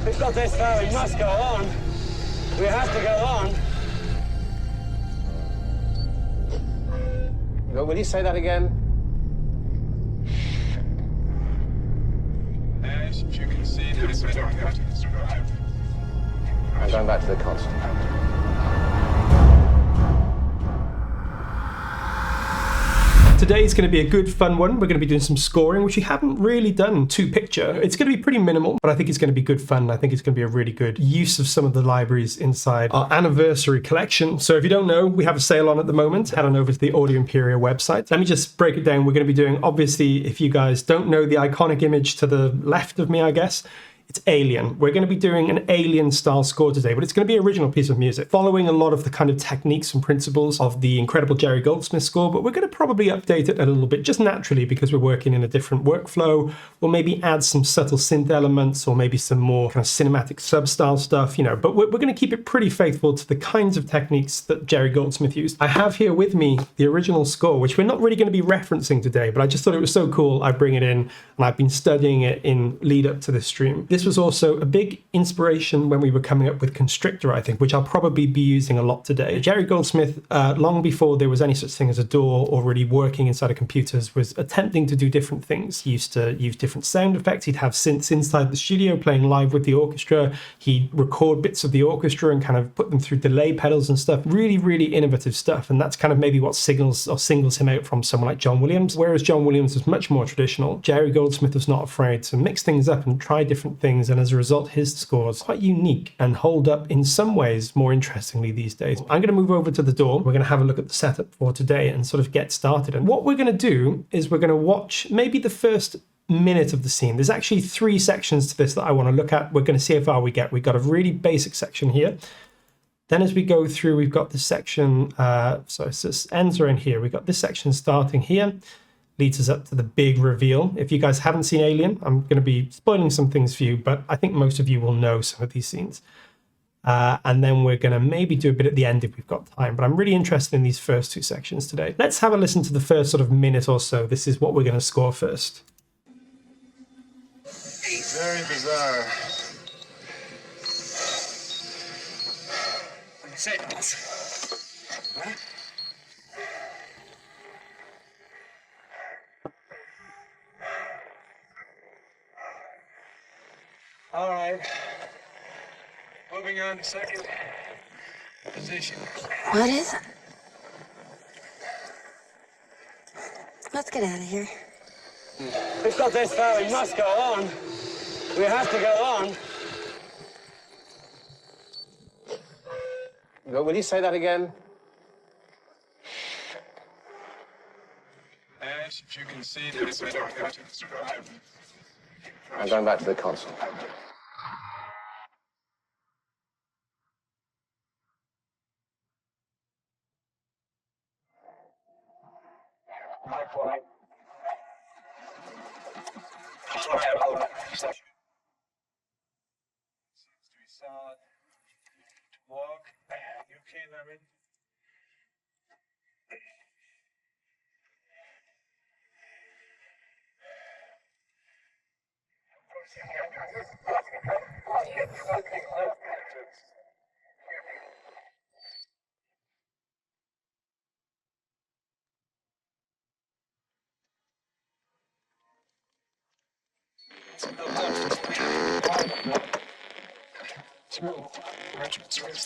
We've got this far, we must go on. We have to go on. Will you say that again? As you can see, this is our survive. I'm going back to the console. Today's going to be a good fun one. We're going to be doing some scoring, which we haven't really done to picture. It's going to be pretty minimal, but I think it's going to be good fun. I think it's going to be a really good use of some of the libraries inside our anniversary collection. So if you don't know, we have a sale on at the moment. Head on over to the Audio Imperia website. Let me just break it down. We're going to be doing, obviously, if you guys don't know the iconic image to the left of me, I guess, it's Alien. We're going to be doing an Alien style score today, but it's going to be an original piece of music, following a lot of the kind of techniques and principles of the incredible Jerry Goldsmith score, but we're going to probably update it a little bit just naturally because we're working in a different workflow. We'll maybe add some subtle synth elements or maybe some more kind of cinematic sub-style stuff, you know, but we're going to keep it pretty faithful to the kinds of techniques that Jerry Goldsmith used. I have here with me the original score, which we're not really going to be referencing today, but I just thought it was so cool I bring it in, and I've been studying it in lead up to this stream. This was also a big inspiration when we were coming up with Constrictor, I think, which I'll probably be using a lot today. Jerry Goldsmith, long before there was any such thing as a DAW or really working inside of computers, was attempting to do different things. He used to use different sound effects. He'd have synths inside the studio playing live with the orchestra. He'd record bits of the orchestra and kind of put them through delay pedals and stuff. Really, really innovative stuff. And that's kind of maybe what singles him out from someone like John Williams. Whereas John Williams was much more traditional, Jerry Goldsmith was not afraid to mix things up and try different things. And as a result, his scores are quite unique and hold up in some ways more interestingly these days. I'm going to move over to the DAW. We're going to have a look at the setup for today and sort of get started. And what we're going to do is we're going to watch maybe the first minute of the scene. There's actually 3 sections to this that I want to look at. We're going to see how far we get. We've got a really basic section here. Then as we go through, we've got this section, so it just ends around here. We've got this section starting here. Leads us up to the big reveal. If you guys haven't seen Alien, I'm going to be spoiling some things for you, but I think most of you will know some of these scenes. And then we're going to maybe do a bit at the end if we've got time, but I'm really interested in these first 2 sections today. Let's have a listen to the first sort of minute or so. This is what we're going to score first. Very bizarre. Say it. Huh? All right. Moving on to second position. What is it? Let's get out of here. We've got this far, we must go on. We have to go on. Will you say that again? As you can see, this is our survive. I'm going back to the console. My point. Seems to be solid. To walk. You okay, Lemon?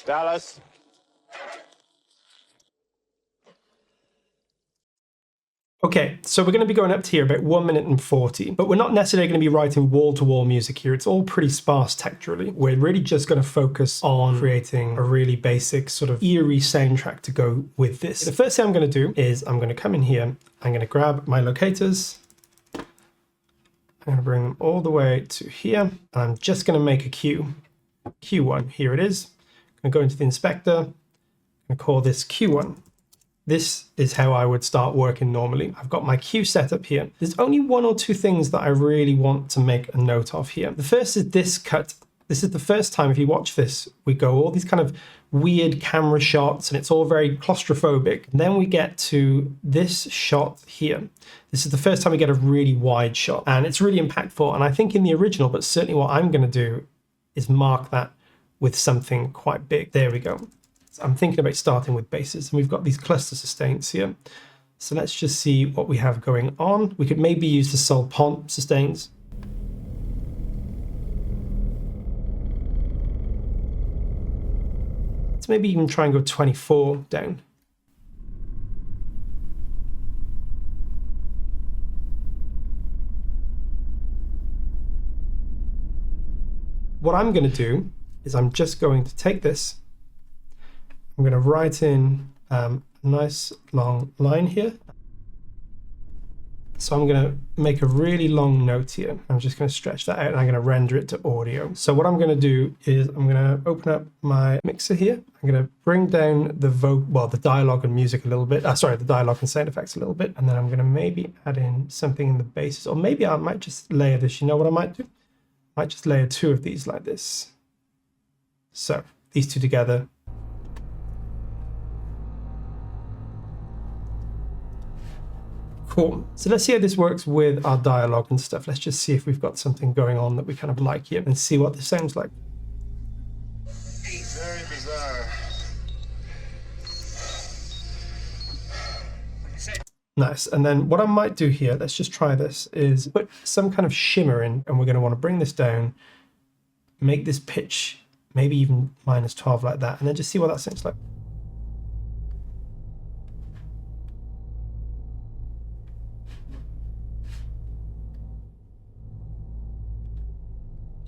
Dallas. Okay, so we're going to be going up to here about 1 minute and 40, but we're not necessarily going to be writing wall-to-wall music here. It's all pretty sparse texturally. We're really just going to focus on creating a really basic sort of eerie soundtrack to go with this. The first thing I'm going to do is I'm going to come in here, I'm going to grab my locators, I'm going to bring them all the way to here, and I'm just going to make a cue. Q1, here it is. I'm going to go into the inspector, I'm going to call this Q1. This is how I would start working normally. I've got my cue set up here. There's only 1 or 2 things that I really want to make a note of here. The first is this cut. This is the first time, if you watch this, we go all these kind of weird camera shots and it's all very claustrophobic. And then we get to this shot here. This is the first time we get a really wide shot and it's really impactful. And I think in the original, but certainly what I'm going to do is mark that with something quite big. There we go. So I'm thinking about starting with basses, and we've got these cluster sustains here. So let's just see what we have going on. We could maybe use the sol pont sustains. Let's maybe even try and go 24 down. What I'm going to do is I'm just going to take this. I'm going to write in a nice long line here. So I'm going to make a really long note here. I'm just going to stretch that out and I'm going to render it to audio. So what I'm going to do is I'm going to open up my mixer here. I'm going to bring down the dialogue and music a little bit. The dialogue and sound effects a little bit. And then I'm going to maybe add in something in the basses, or maybe I might just layer this. You know what I might do? I might just layer 2 of these like this. So these 2 together. Cool. So let's see how this works with our dialogue and stuff. Let's just see if we've got something going on that we kind of like here and see what this sounds like. Very bizarre. Nice. And then what I might do here, let's just try this, is put some kind of shimmer in, and we're going to want to bring this down, make this pitch maybe even -12 like that, and then just see what that sounds like.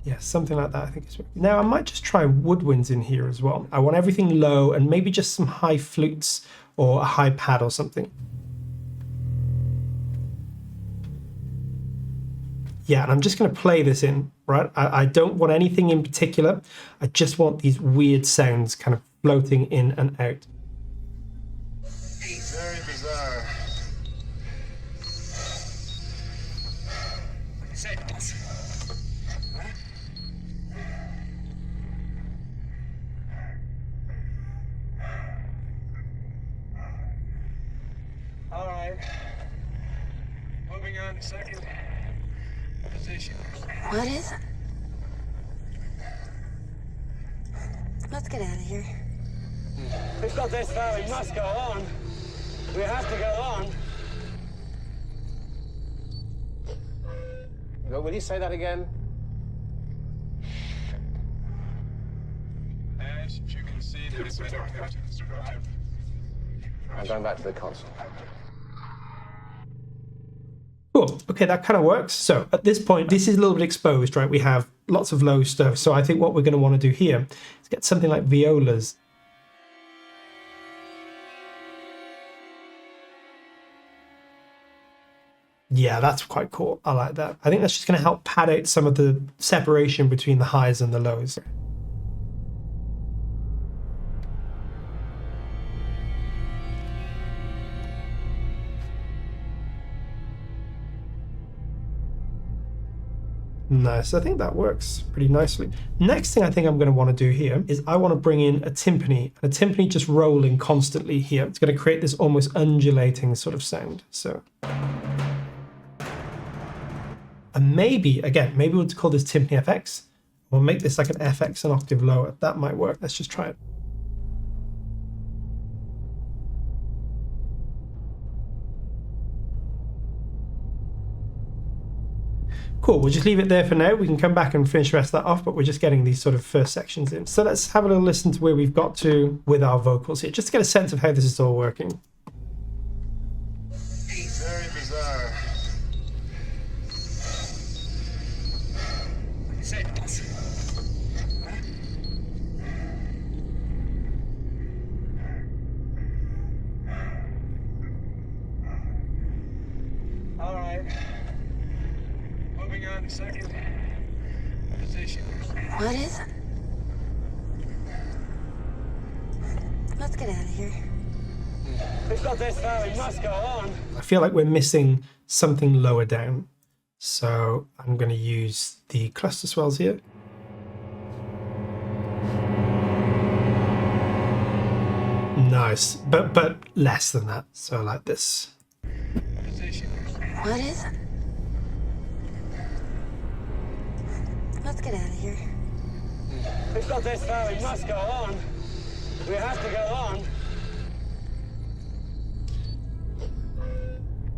Yeah, something like that I think is. Now I might just try woodwinds in here as well. I want everything low and maybe just some high flutes or a high pad or something. Yeah, and I'm just going to play this in, right? I don't want anything in particular. I just want these weird sounds kind of floating in and out. Very bizarre. All right. Moving on to second position. What is it? Let's get out of here. We've got this far, we must go on. We have to go on. Will you say that again? As you can see, there is no way to survive. I'm going back to the console. Cool. Okay, that kind of works. So at this point, this is a little bit exposed, right? We have lots of low stuff. So I think what we're going to want to do here is get something like violas. Yeah, that's quite cool. I like that. I think that's just going to help pad out some of the separation between the highs and the lows. Nice. I think that works pretty nicely. Next thing I think I'm going to want to do here is I want to bring in a timpani. A timpani just rolling constantly here. It's going to create this almost undulating sort of sound. So, and maybe, again, maybe we'll call this timpani FX. We'll make this like an FX an octave lower. That might work. Let's just try it. Cool, we'll just leave it there for now. We can come back and finish the rest of that off, but we're just getting these sort of first sections in. So let's have a little listen to where we've got to with our vocals here, just to get a sense of how this is all working. Very bizarre. All right. Moving on to second position. What is it? Let's get out of here. We've got this far, we must go on. I feel like we're missing something lower down. So I'm going to use the cluster swells here. Nice, but less than that. So like this. Position. What is it? Let's get out of here. We've got this far, we must go on. We have to go on.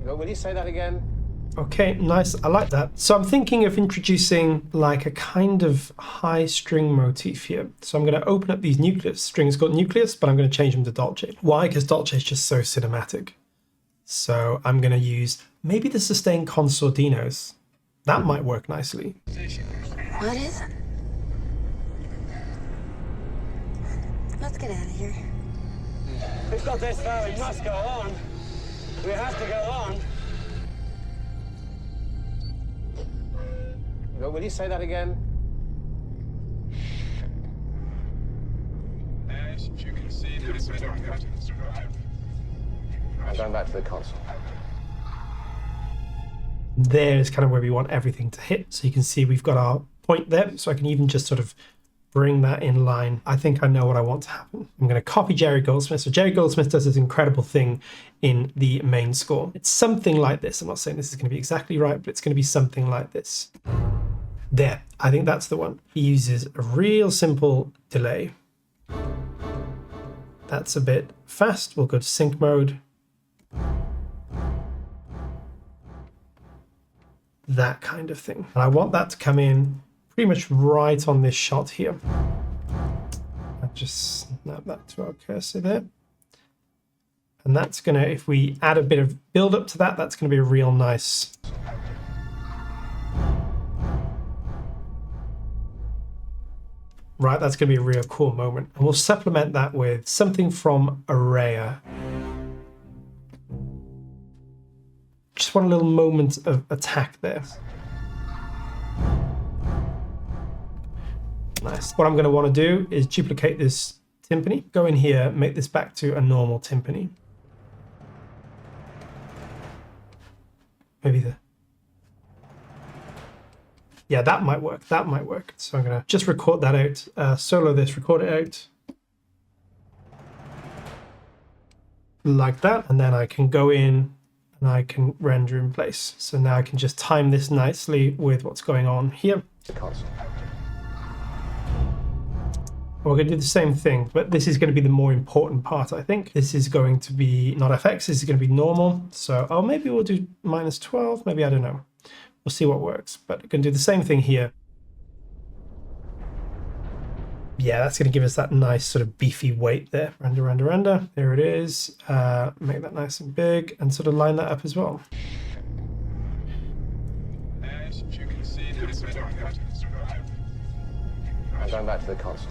Will you say that again? Okay, nice. I like that. So I'm thinking of introducing like a kind of high string motif here. So I'm going to open up these Nucleus strings called Nucleus, but I'm going to change them to Dolce. Why? Because Dolce is just so cinematic. So I'm going to use maybe the sustained consortinos. That might work nicely. What is it? Let's get out of here. We've got this far, we must go on. We have to go on. Will you say that again? As you can see, this way don't have to survive. I'm going back to the console. There's kind of where we want everything to hit. So you can see we've got our point there. So I can even just sort of bring that in line. I think I know what I want to happen. I'm going to copy Jerry Goldsmith. So Jerry Goldsmith does this incredible thing in the main score. It's something like this. I'm not saying this is going to be exactly right, but it's going to be something like this. There, I think that's the one. He uses a real simple delay. That's a bit fast. We'll go to sync mode. That kind of thing. And I want that to come in pretty much right on this shot here. I'll just snap that to our cursor there. And that's gonna, if we add a bit of build up to that, that's gonna be a real nice. Right, that's going to be a real cool moment. And we'll supplement that with something from Araya. Just want a little moment of attack there. Nice. What I'm going to want to do is duplicate this timpani. Go in here, make this back to a normal timpani. Maybe the... Yeah, that might work. That might work. So I'm going to just record that out. Solo this, record it out. Like that. And then I can go in and I can render in place. So now I can just time this nicely with what's going on here. The console. We're going to do the same thing, but this is going to be the more important part, I think. This is going to be not FX, this is going to be normal. So, oh, maybe we'll do -12. Maybe, I don't know. We'll see what works, but we can do the same thing here. Yeah, that's going to give us that nice sort of beefy weight there. Render, render, render. There it is. Make that nice and big and sort of line that up as well. As you can see, this way don't have to survive. I'm going back to the console.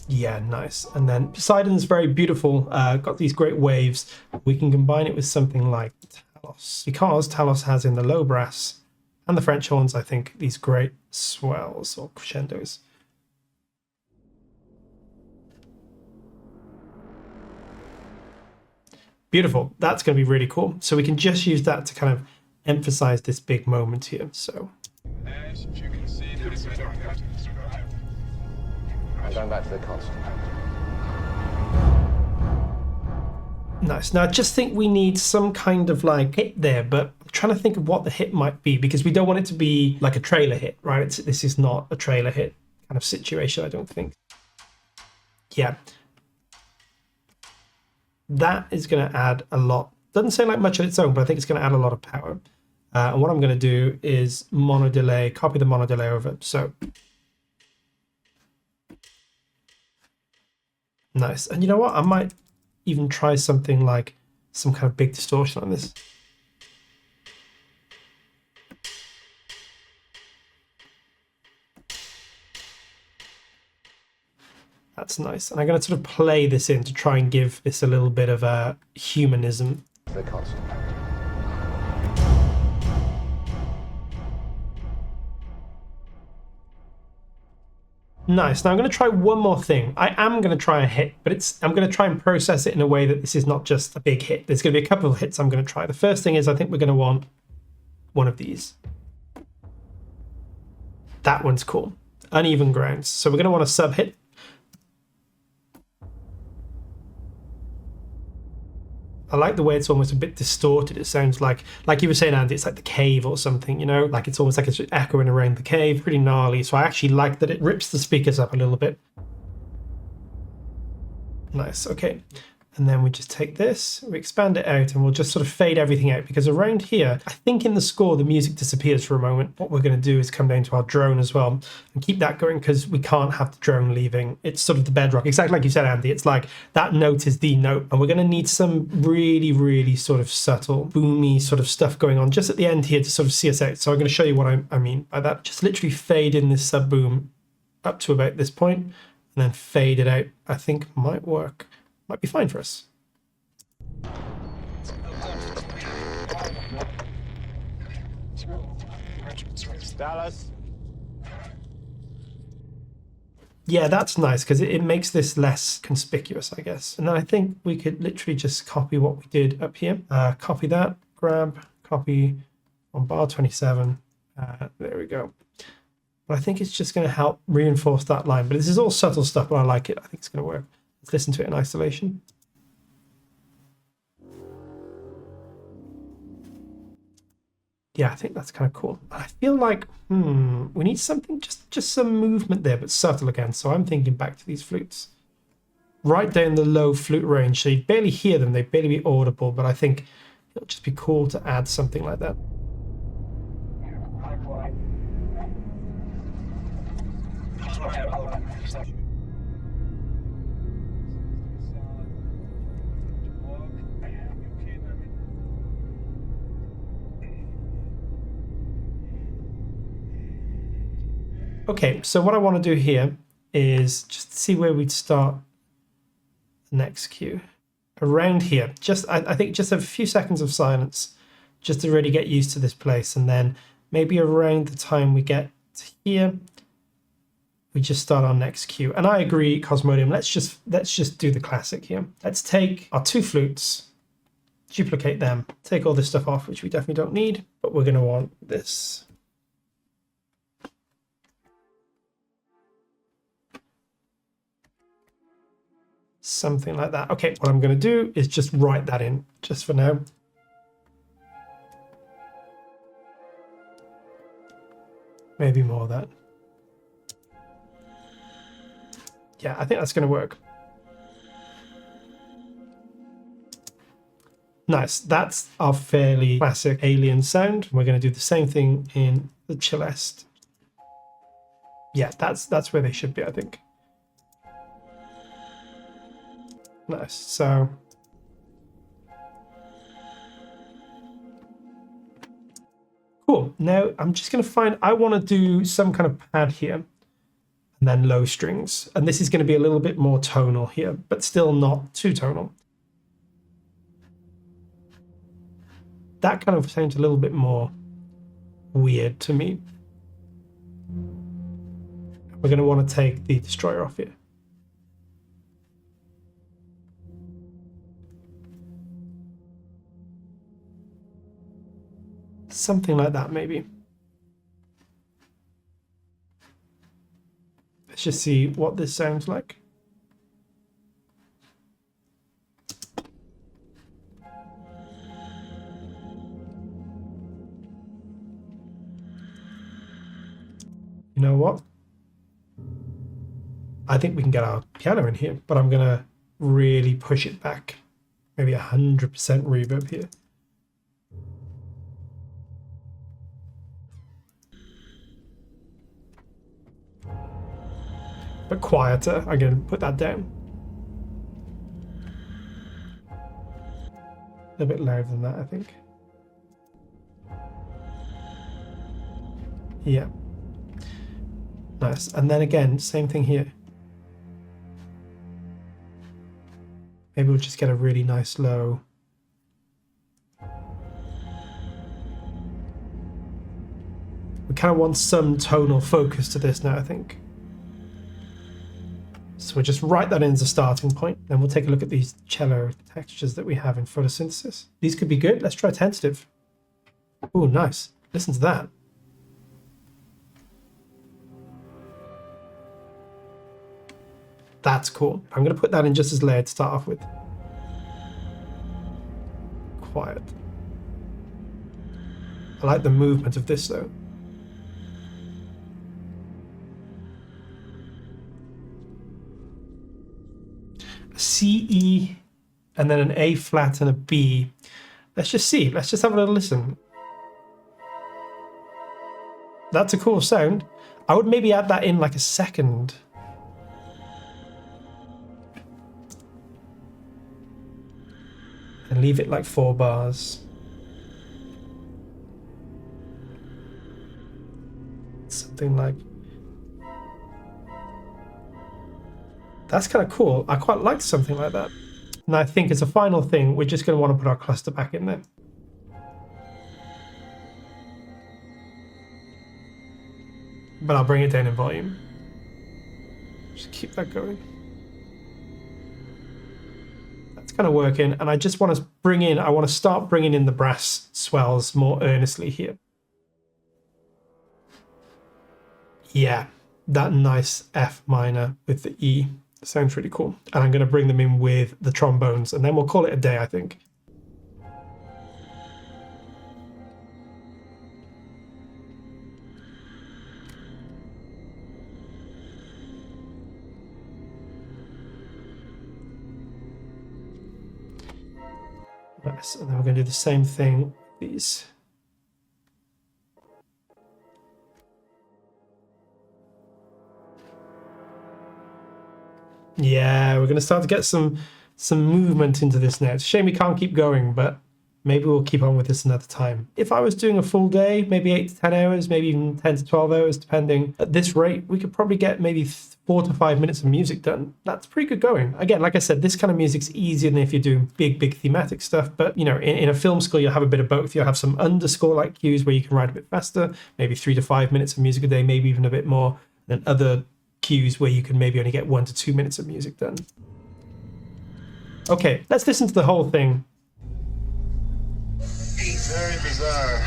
Yeah, nice. And then Poseidon's very beautiful. Got these great waves. We can combine it with something like Talos, because Talos has in the low brass and the French horns, I think, these great swells or crescendos. Beautiful. That's going to be really cool. So we can just use that to kind of emphasize this big moment here. So As you can see, this way don't have to survive. I'm going back to the console. nice. Now I just think we need some kind of like hit there, but I'm trying to think of what the hit might be, because we don't want it to be like a trailer hit, right? This is not a trailer hit kind of situation, I don't think. Yeah. That is going to add a lot. Doesn't sound like much on its own, but I think it's going to add a lot of power. And what I'm going to do is mono delay, copy the mono delay over. So nice. And you know what? I might even try something like some kind of big distortion on this. That's nice. And I'm going to sort of play this in to try and give this a little bit of a humanism. The console. Nice. Now I'm going to try one more thing. I am going to try a hit, but I'm going to try and process it in a way that this is not just a big hit. There's going to be a couple of hits I'm going to try. The first thing is I think we're going to want one of these. That one's cool. Uneven grounds. So we're going to want a sub hit. I like the way it's almost a bit distorted. It sounds like you were saying, Andy, it's like the cave or something, you know, like it's almost like it's echoing around the cave, pretty gnarly. So I actually like that it rips the speakers up a little bit. Nice, okay. And then we just take this, we expand it out, and we'll just sort of fade everything out, because around here, I think in the score, the music disappears for a moment. What we're going to do is come down to our drone as well and keep that going, because we can't have the drone leaving. It's sort of the bedrock. Exactly like you said, Andy. It's like that note is the note, and we're going to need some really, really sort of subtle, boomy sort of stuff going on just at the end here to sort of see us out. So I'm going to show you what I mean by that. Just literally fade in this sub boom up to about this point, and then fade it out. I think might work. Might be fine for us. Dallas. Yeah, that's nice, because it makes this less conspicuous, I guess. And then I think we could literally just copy what we did up here. Copy that, grab, copy on bar 27. There we go. But I think it's just going to help reinforce that line. But this is all subtle stuff, but I like it. I think it's going to work. Let's listen to it in isolation. Yeah, I think that's kind of cool. I feel like, we need something, just some movement there, but subtle again. So I'm thinking back to these flutes. Right down the low flute range. So you barely hear them. They barely be audible, but I think it'll just be cool to add something like that. Okay, so what I want to do here is just see where we'd start the next cue. Around here, I think just a few seconds of silence just to really get used to this place, and then maybe around the time we get to here, we just start our next cue. And I agree, Cosmodium, let's just do the classic here. Let's take our two flutes, duplicate them, take all this stuff off, which we definitely don't need, but we're going to want this. Something like that. Okay, what I'm going to do is just write that in just for now. Maybe more of that. Yeah, I think that's going to work. Nice. That's our fairly classic alien sound. We're going to do the same thing in the celeste. Yeah, that's where they should be, I think. Nice. So cool. Now I'm just going to find, I want to do some kind of pad here and then low strings. And this is going to be a little bit more tonal here, but still not too tonal. That kind of sounds a little bit more weird to me. We're going to want to take the destroyer off here. Something like that, maybe. Let's just see what this sounds like. You know what? I think we can get our piano in here, but I'm gonna really push it back. Maybe 100% reverb here. But quieter. I'm going to put that down. A bit louder than that, I think. Yeah. Nice. And then again, same thing here. Maybe we'll just get a really nice low. We kind of want some tonal focus to this now, I think. So we'll just write that in as a starting point. Then we'll take a look at these cello textures that we have in photosynthesis. These could be good. Let's try tentative. Oh, nice. Listen to that. That's cool. I'm going to put that in just as layered to start off with. I like the movement of this though. A C, E, and then an A flat and a B. Let's just see. Let's just have a little listen. That's a cool sound. I would maybe add that in like a second. And leave it like 4 bars. Something like... That's kind of cool. I quite like something like that. And I think as a final thing, we're just going to want to put our cluster back in there. But I'll bring it down in volume. Just keep that going. That's kind of working. And I just want to bring in, I want to start bringing in the brass swells more earnestly here. Yeah, that nice F minor with the E. Sounds really cool. And I'm going to bring them in with the trombones, and then we'll call it a day, I think. Nice. And then we're going to do the same thing with these. Yeah, we're going to start to get some movement into this now. It's a shame we can't keep going, but maybe we'll keep on with this another time. If I was doing a full day, maybe 8 to 10 hours, maybe even 10 to 12 hours, depending. At this rate, we could probably get maybe 4 to 5 minutes of music done. That's pretty good going. Again, like I said, this kind of music's easier than if you're doing big thematic stuff. But, you know, in a film score, you'll have a bit of both. You'll have some underscore-like cues where you can write a bit faster, maybe 3 to 5 minutes of music a day, maybe even a bit more than other cues where you can maybe only get 1 to 2 minutes of music done. Okay, let's listen to the whole thing. Very bizarre.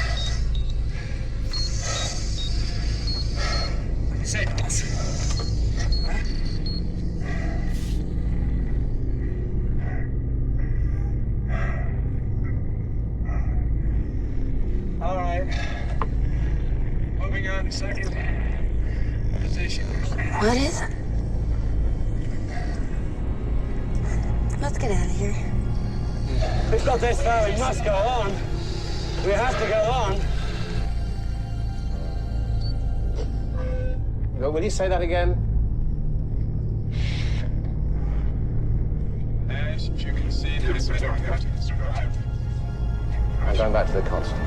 What do you say, boss? All right. Moving on to second position. What is it? Let's get out of here. We've got this far, we must go on. We have to go on. Will you say that again? As you can see, there's a dark to survive. I'm going back to the constant.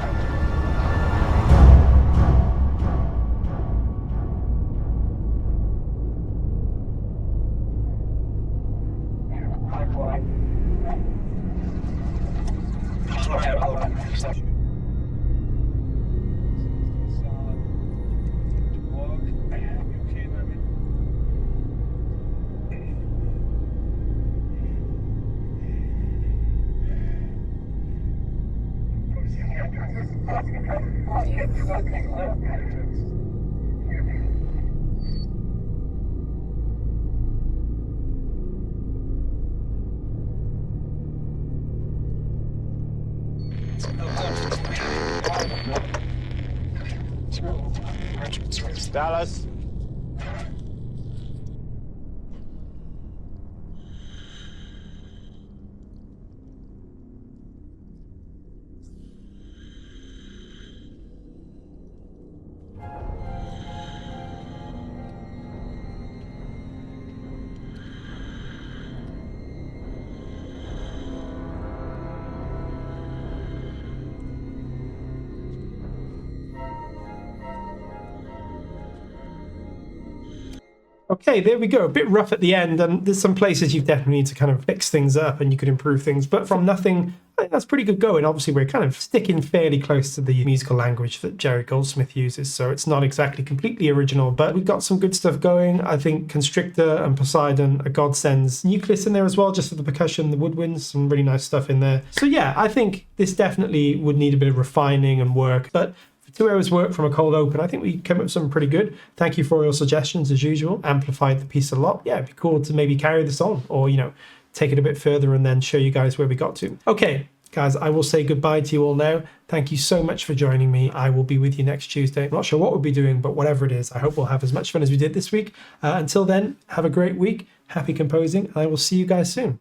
Dallas. Okay, there we go. A bit rough at the end, and there's some places you definitely need to kind of fix things up and you could improve things, but from nothing, I think that's pretty good going. Obviously, we're kind of sticking fairly close to the musical language that Jerry Goldsmith uses, so it's not exactly completely original, but we've got some good stuff going. I think Constrictor and Poseidon are godsends. Nucleus in there as well, just for the percussion, the woodwinds, some really nice stuff in there. So yeah, I think this definitely would need a bit of refining and work, but 2 hours work from a cold open, I think we came up with something pretty good. Thank you for your suggestions as usual. Amplified the piece a lot. Yeah, it'd be cool to maybe carry this on or, you know, take it a bit further and then show you guys where we got to. Okay, Guys, I will say goodbye to you all now. Thank you so much for joining me. I will be with you next Tuesday. I'm not sure what we'll be doing, but whatever it is, I hope we'll have as much fun as we did this week. Until then, have a great week. Happy composing, and I will see you guys soon.